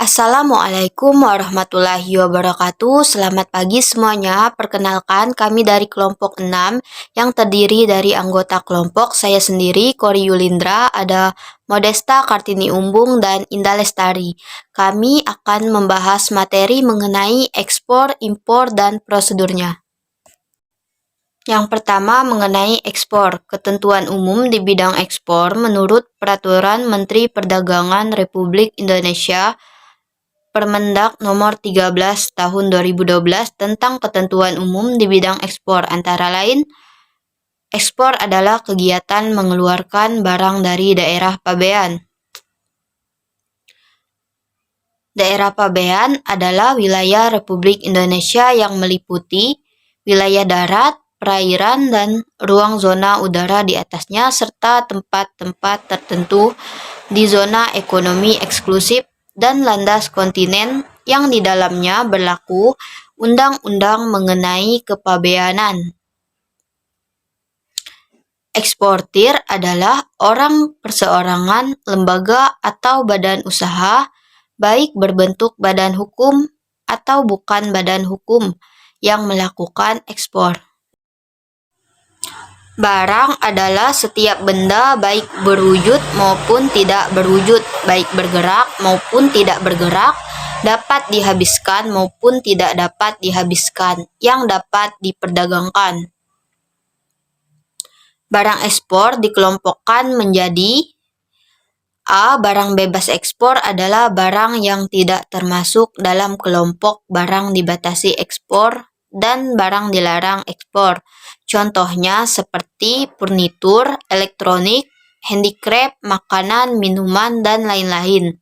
Assalamualaikum warahmatullahi wabarakatuh. Selamat pagi semuanya. Perkenalkan, kami dari kelompok 6 yang terdiri dari anggota kelompok saya sendiri, Kori Yulindra, ada Modesta Kartini Umbung, dan Indah Lestari. Kami akan membahas materi mengenai ekspor, impor, dan prosedurnya. Yang pertama mengenai ekspor. Ketentuan umum di bidang ekspor menurut Peraturan Menteri Perdagangan Republik Indonesia Permendak Nomor 13 Tahun 2012 tentang ketentuan umum di bidang ekspor, antara lain, ekspor adalah kegiatan mengeluarkan barang dari daerah pabean. Daerah pabean adalah wilayah Republik Indonesia yang meliputi wilayah darat, perairan, dan ruang zona udara di atasnya, serta tempat-tempat tertentu di zona ekonomi eksklusif dan landas kontinen yang di dalamnya berlaku undang-undang mengenai kepabeanan. Eksportir adalah orang perseorangan, lembaga, atau badan usaha, baik berbentuk badan hukum atau bukan badan hukum, yang melakukan ekspor. Barang adalah setiap benda baik berwujud maupun tidak berwujud, baik bergerak maupun tidak bergerak, dapat dihabiskan maupun tidak dapat dihabiskan, yang dapat diperdagangkan. Barang ekspor dikelompokkan menjadi: A. Barang bebas ekspor adalah barang yang tidak termasuk dalam kelompok barang dibatasi ekspor dan barang dilarang ekspor. Contohnya seperti furnitur, elektronik, handicraft, makanan, minuman, dan lain-lain.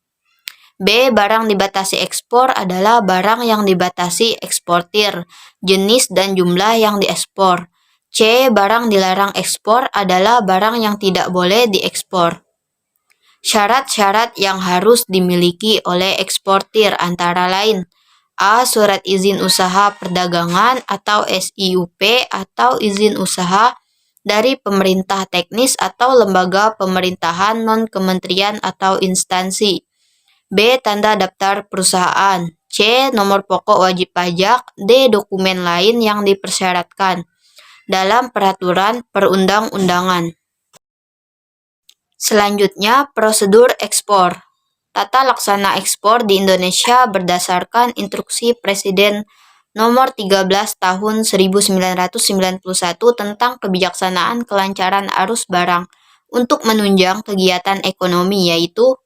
B. Barang dibatasi ekspor adalah barang yang dibatasi eksportir, jenis dan jumlah yang diekspor. C. Barang dilarang ekspor adalah barang yang tidak boleh diekspor. Syarat-syarat yang harus dimiliki oleh eksportir antara lain: A. Surat izin usaha perdagangan atau SIUP atau izin usaha dari pemerintah teknis atau lembaga pemerintahan non-kementerian atau instansi. B. Tanda daftar perusahaan. C. Nomor pokok wajib pajak. D. Dokumen lain yang dipersyaratkan dalam peraturan perundang-undangan. Selanjutnya, prosedur ekspor. Tata laksana ekspor di Indonesia berdasarkan Instruksi Presiden Nomor 13 Tahun 1991 tentang kebijaksanaan kelancaran arus barang untuk menunjang kegiatan ekonomi, yaitu: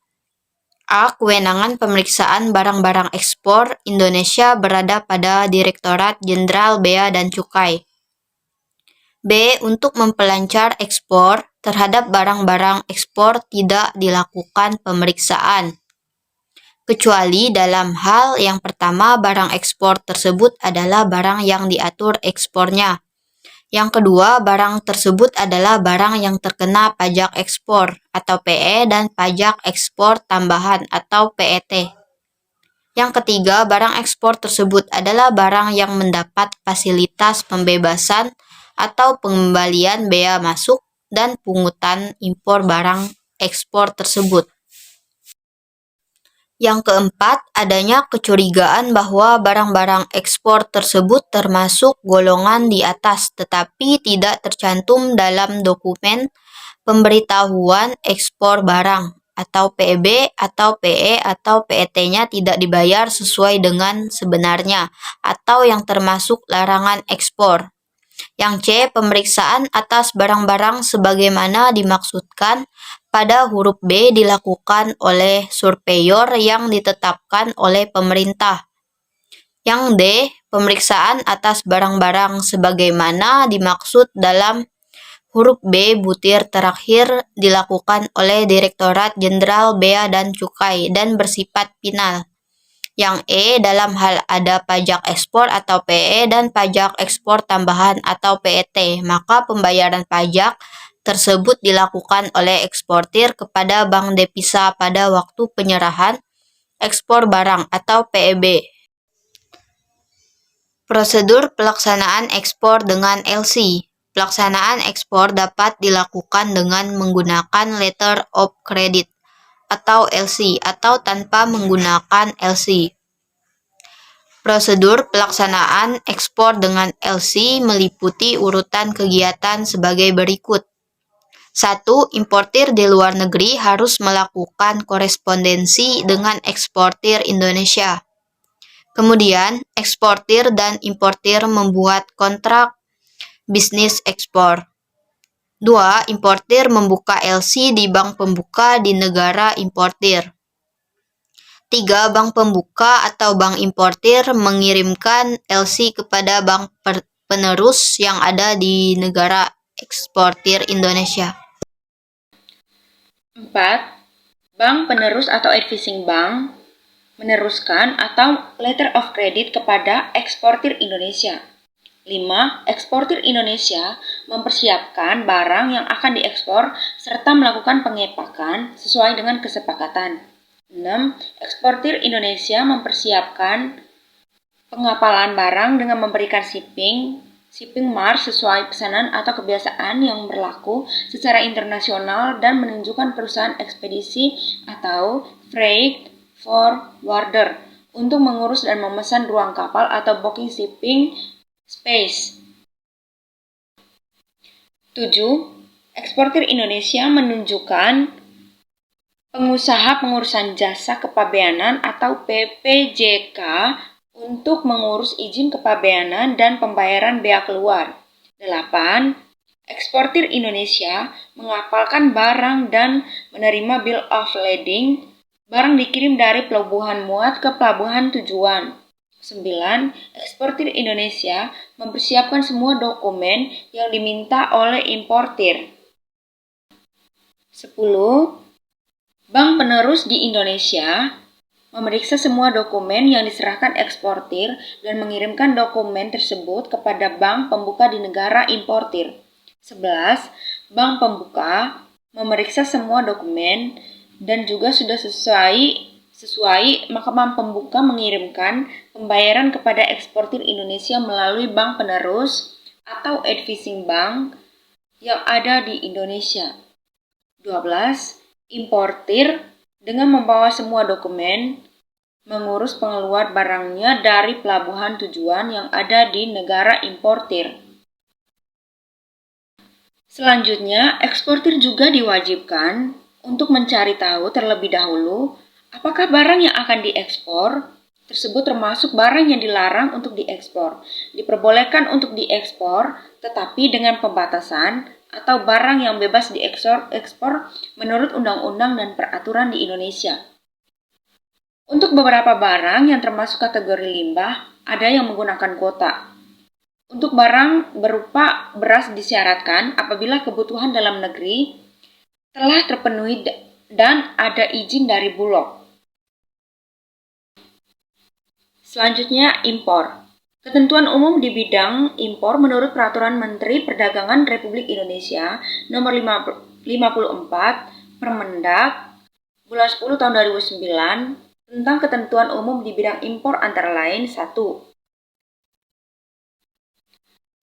A. Kewenangan pemeriksaan barang-barang ekspor Indonesia berada pada Direktorat Jenderal Bea dan Cukai. B. Untuk memperlancar ekspor terhadap barang-barang ekspor tidak dilakukan pemeriksaan, kecuali dalam hal yang pertama, barang ekspor tersebut adalah barang yang diatur ekspornya. Yang kedua, barang tersebut adalah barang yang terkena pajak ekspor atau PE dan pajak ekspor tambahan atau PET. Yang ketiga, barang ekspor tersebut adalah barang yang mendapat fasilitas pembebasan atau pengembalian bea masuk dan pungutan impor barang ekspor tersebut. Yang keempat, adanya kecurigaan bahwa barang-barang ekspor tersebut termasuk golongan di atas tetapi tidak tercantum dalam dokumen pemberitahuan ekspor barang, atau PEB atau PE atau PET-nya tidak dibayar sesuai dengan sebenarnya, atau yang termasuk larangan ekspor. Yang C. Pemeriksaan atas barang-barang sebagaimana dimaksudkan pada huruf B dilakukan oleh surveyor yang ditetapkan oleh pemerintah. Yang D. Pemeriksaan atas barang-barang sebagaimana dimaksud dalam huruf B butir terakhir dilakukan oleh Direktorat Jenderal Bea dan Cukai dan bersifat final. Yang E. Dalam hal ada pajak ekspor atau PE dan pajak ekspor tambahan atau PET, maka pembayaran pajak tersebut dilakukan oleh eksportir kepada Bank Devisa pada waktu penyerahan ekspor barang atau PEB. Prosedur pelaksanaan ekspor dengan LC. Pelaksanaan ekspor dapat dilakukan dengan menggunakan letter of credit atau LC atau tanpa menggunakan LC. Prosedur pelaksanaan ekspor dengan LC meliputi urutan kegiatan sebagai berikut. 1. Importir di luar negeri harus melakukan korespondensi dengan eksportir Indonesia. Kemudian, eksportir dan importir membuat kontrak bisnis ekspor. 2. Importir membuka LC di bank pembuka di negara importir. 3. Bank pembuka atau bank importir mengirimkan LC kepada bank penerus yang ada di negara eksportir Indonesia. 4. Bank penerus atau advising bank meneruskan atau letter of credit kepada eksportir Indonesia. 5. Eksportir Indonesia mempersiapkan barang yang akan diekspor serta melakukan pengepakan sesuai dengan kesepakatan. 6. Eksportir Indonesia mempersiapkan pengapalan barang dengan memberikan shipping mark sesuai pesanan atau kebiasaan yang berlaku secara internasional dan menunjukkan perusahaan ekspedisi atau freight forwarder untuk mengurus dan memesan ruang kapal atau booking shipping space. 7. Eksportir Indonesia menunjukkan pengusaha pengurusan jasa kepabeanan atau PPJK untuk mengurus izin kepabeanan dan pembayaran bea keluar. 8. Eksportir Indonesia mengapalkan barang dan menerima bill of lading. Barang dikirim dari pelabuhan muat ke pelabuhan tujuan. 9. Eksportir Indonesia mempersiapkan semua dokumen yang diminta oleh importir. 10. Bank penerus di Indonesia memeriksa semua dokumen yang diserahkan eksportir dan mengirimkan dokumen tersebut kepada bank pembuka di negara importir. 11. Bank pembuka memeriksa semua dokumen dan juga sudah sesuai maka bank pembuka mengirimkan pembayaran kepada eksportir Indonesia melalui bank penerus atau advising bank yang ada di Indonesia. 12. Importir dengan membawa semua dokumen mengurus pengeluar barangnya dari pelabuhan tujuan yang ada di negara importir. Selanjutnya, eksportir juga diwajibkan untuk mencari tahu terlebih dahulu apakah barang yang akan diekspor tersebut termasuk barang yang dilarang untuk diekspor, diperbolehkan untuk diekspor tetapi dengan pembatasan, atau barang yang bebas diekspor menurut undang-undang dan peraturan di Indonesia. Untuk beberapa barang yang termasuk kategori limbah, ada yang menggunakan kuota. Untuk barang berupa beras disyaratkan apabila kebutuhan dalam negeri telah terpenuhi dan ada izin dari Bulog. Selanjutnya, impor. Ketentuan umum di bidang impor menurut Peraturan Menteri Perdagangan Republik Indonesia Nomor 54 Permendag bulan 10 tahun 2009 tentang ketentuan umum di bidang impor antara lain. 1.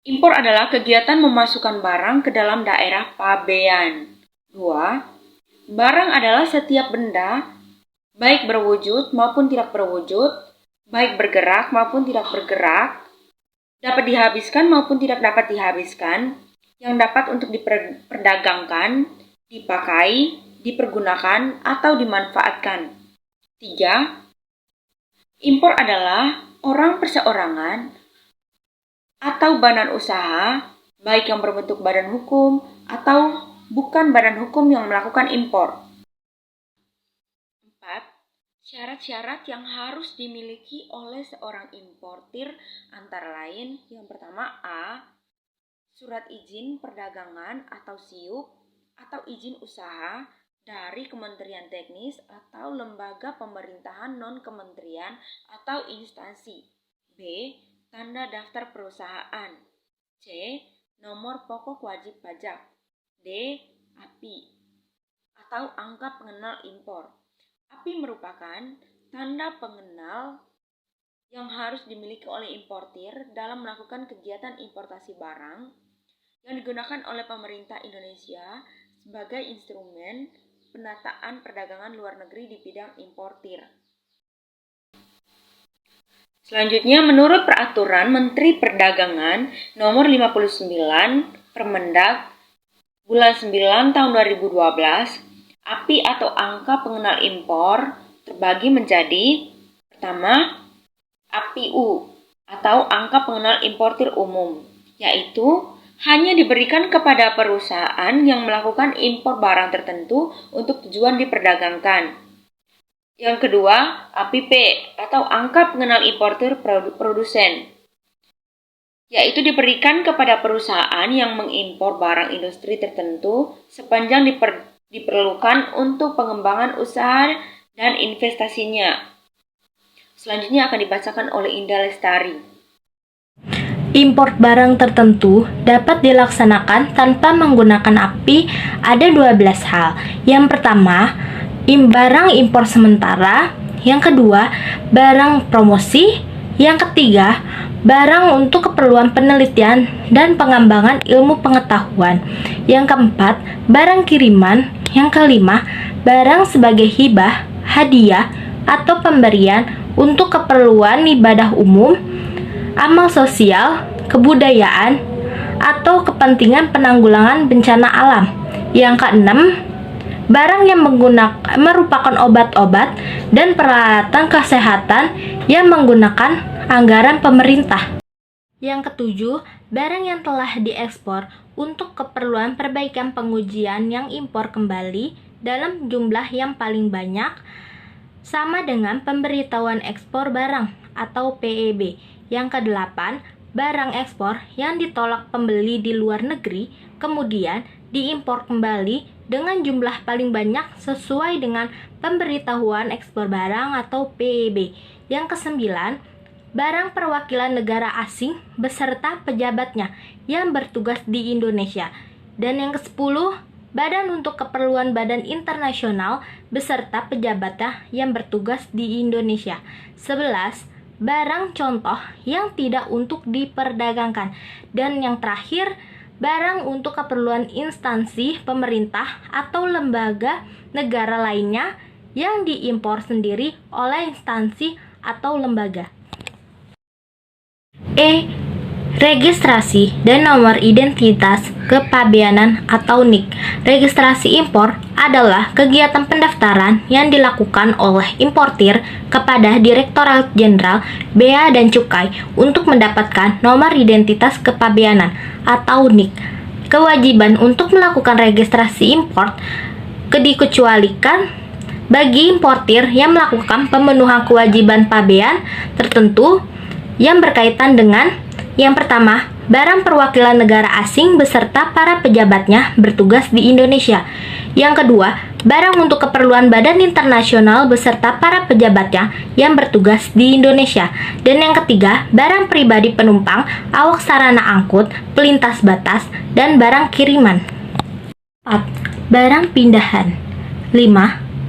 Impor adalah kegiatan memasukkan barang ke dalam daerah pabean. 2. Barang adalah setiap benda, baik berwujud maupun tidak berwujud, baik bergerak maupun tidak bergerak, dapat dihabiskan maupun tidak dapat dihabiskan, yang dapat untuk diperdagangkan, dipakai, dipergunakan, atau dimanfaatkan. 3. Impor adalah orang perseorangan atau badan usaha, baik yang berbentuk badan hukum atau bukan badan hukum yang melakukan impor. 4. Syarat-syarat yang harus dimiliki oleh seorang importir antara lain, yang pertama A. Surat izin perdagangan atau SIUP atau izin usaha dari Kementerian Teknis atau lembaga pemerintahan non-kementerian atau instansi. B. Tanda daftar perusahaan. C. Nomor pokok wajib pajak. D. API atau angka pengenal impor. API merupakan tanda pengenal yang harus dimiliki oleh importir dalam melakukan kegiatan importasi barang yang digunakan oleh pemerintah Indonesia sebagai instrumen penataan perdagangan luar negeri di bidang importir. Selanjutnya, menurut Peraturan Menteri Perdagangan Nomor 59 Permendag Bulan 9 Tahun 2012, API atau angka pengenal impor terbagi menjadi: pertama, APIU atau angka pengenal importir umum, yaitu hanya diberikan kepada perusahaan yang melakukan impor barang tertentu untuk tujuan diperdagangkan. Yang kedua, APP atau angka pengenal importir produsen, yaitu diberikan kepada perusahaan yang mengimpor barang industri tertentu sepanjang diperlukan untuk pengembangan usaha dan investasinya. Selanjutnya akan dibacakan oleh Indah Lestari. Impor barang tertentu dapat dilaksanakan tanpa menggunakan API ada 12 hal. Yang pertama, barang impor sementara. Yang kedua, barang promosi. Yang ketiga, barang untuk keperluan penelitian dan pengembangan ilmu pengetahuan. Yang keempat, barang kiriman. Yang kelima, barang sebagai hibah, hadiah, atau pemberian untuk keperluan ibadah umum, amal sosial, kebudayaan, atau kepentingan penanggulangan bencana alam. Yang keenam, barang yang merupakan obat-obat dan peralatan kesehatan yang menggunakan anggaran pemerintah. Yang ketujuh, barang yang telah diekspor untuk keperluan perbaikan pengujian yang impor kembali dalam jumlah yang paling banyak, sama dengan pemberitahuan ekspor barang atau PEB. Yang kedelapan, barang ekspor yang ditolak pembeli di luar negeri kemudian diimpor kembali dengan jumlah paling banyak sesuai dengan pemberitahuan ekspor barang atau PEB. Yang kesembilan, barang perwakilan negara asing beserta pejabatnya yang bertugas di Indonesia. Dan yang kesepuluh, badan untuk keperluan badan internasional beserta pejabatnya yang bertugas di Indonesia. 11. Barang contoh yang tidak untuk diperdagangkan. Dan yang terakhir, barang untuk keperluan instansi pemerintah atau lembaga negara lainnya yang diimpor sendiri oleh instansi atau lembaga. Registrasi dan nomor identitas kepabeanan atau NIK. Registrasi impor adalah kegiatan pendaftaran yang dilakukan oleh importir kepada Direktorat Jenderal Bea dan Cukai untuk mendapatkan nomor identitas kepabeanan atau NIK. Kewajiban untuk melakukan registrasi impor dikecualikan bagi importir yang melakukan pemenuhan kewajiban pabean tertentu yang berkaitan dengan: yang pertama, barang perwakilan negara asing beserta para pejabatnya bertugas di Indonesia. Yang kedua, barang untuk keperluan badan internasional beserta para pejabatnya yang bertugas di Indonesia. Dan yang ketiga, barang pribadi penumpang, awak sarana angkut, pelintas batas, dan barang kiriman. 4. Barang pindahan. 5.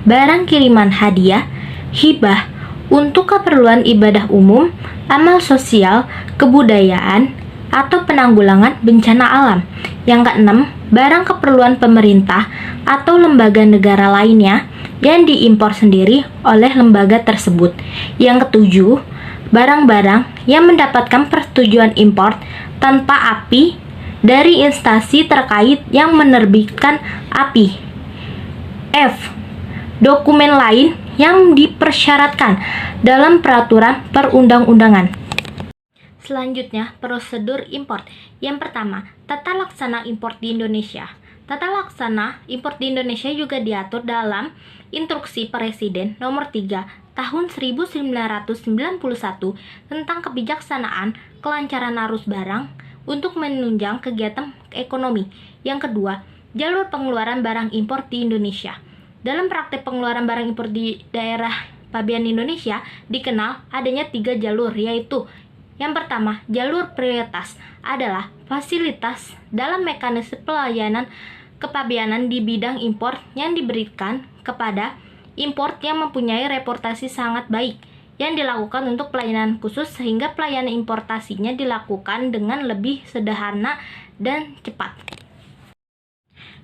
Barang kiriman hadiah, hibah, untuk keperluan ibadah umum, amal sosial, kebudayaan, atau penanggulangan bencana alam. Yang keenam, barang keperluan pemerintah atau lembaga negara lainnya yang diimpor sendiri oleh lembaga tersebut. Yang ketujuh, barang-barang yang mendapatkan persetujuan impor tanpa API dari instansi terkait yang menerbitkan API. F. Dokumen lain yang dipersyaratkan dalam peraturan perundang-undangan. Selanjutnya, prosedur impor. Yang pertama, tata laksana impor di Indonesia. Tata laksana impor di Indonesia juga diatur dalam Instruksi Presiden Nomor 3 Tahun 1991 tentang kebijaksanaan kelancaran arus barang untuk menunjang kegiatan ekonomi. Yang kedua, jalur pengeluaran barang impor di Indonesia. Dalam praktek pengeluaran barang impor di daerah pabean Indonesia dikenal adanya 3 jalur, yaitu: yang pertama, jalur prioritas adalah fasilitas dalam mekanisme pelayanan kepabeanan di bidang impor yang diberikan kepada import yang mempunyai reputasi sangat baik yang dilakukan untuk pelayanan khusus sehingga pelayanan importasinya dilakukan dengan lebih sederhana dan cepat.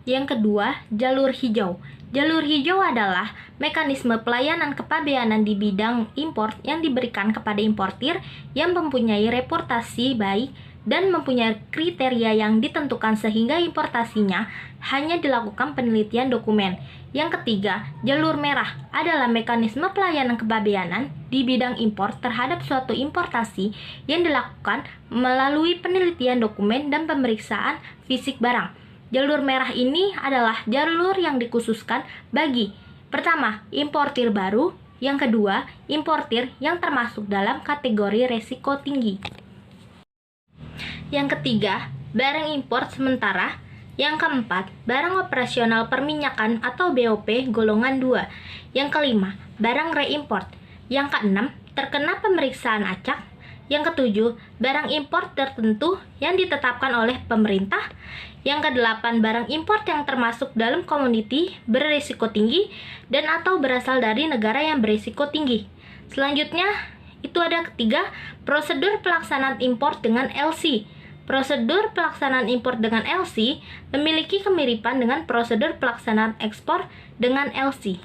Yang kedua, jalur hijau. Jalur hijau adalah mekanisme pelayanan kepabeanan di bidang impor yang diberikan kepada importir yang mempunyai reputasi baik dan mempunyai kriteria yang ditentukan sehingga importasinya hanya dilakukan penelitian dokumen. Yang ketiga, jalur merah adalah mekanisme pelayanan kepabeanan di bidang impor terhadap suatu importasi yang dilakukan melalui penelitian dokumen dan pemeriksaan fisik barang. Jalur merah ini adalah jalur yang dikhususkan bagi pertama, importir baru, yang kedua, importir yang termasuk dalam kategori resiko tinggi. Yang ketiga, barang impor sementara. Yang keempat, barang operasional perminyakan atau BOP golongan 2. Yang kelima, barang reimport. Yang keenam, terkena pemeriksaan acak. Yang ketujuh, barang impor tertentu yang ditetapkan oleh pemerintah. Yang kedelapan, barang impor yang termasuk dalam komoditi berisiko tinggi dan atau berasal dari negara yang berisiko tinggi. Selanjutnya, itu ada ketiga, prosedur pelaksanaan impor dengan LC. Prosedur pelaksanaan impor dengan LC memiliki kemiripan dengan prosedur pelaksanaan ekspor dengan LC.